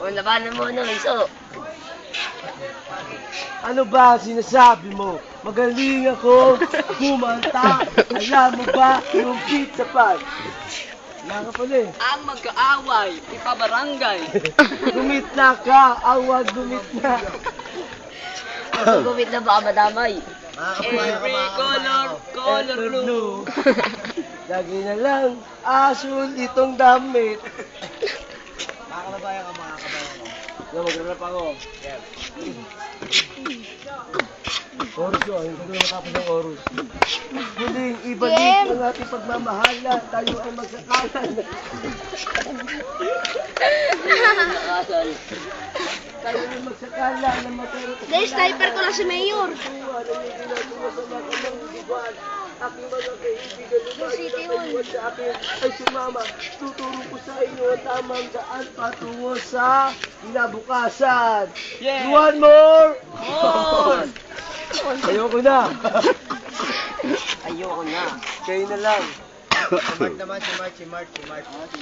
O, labanan mo, no, iso. Ano ba ang sinasabi mo? Magaling ako kumanta. Alam mo ba yung pizza pie? Wala ka pala eh. Ang magkaaway, ipabarangay. Gumitna ka, awag gumitna. Gumit na baka madamay. Every color blue. Lagi na lang asul itong damit. Mga kababayan ka, mga kababayan ko. Na magrarap ako. Chorus yun, hindi ko matapos ang chorus. Muling ibalik ang ating pagmamahalan, tayo ay magsakalan. Tayo ay magsakalan na magkaroon. Guys, sniper ko na si Mayor. Ano yung ginagawa sa mga kamanggigan? Aking mga kaibigan City Hall. sa akin ay sumama. Tuturo ko sa inyo ang tamang daan patungo sa kinabukasan. Yeah. You want more? More! Ayoko na. Ayoko na. Kayo na lang. Si Mark naman, si Mark.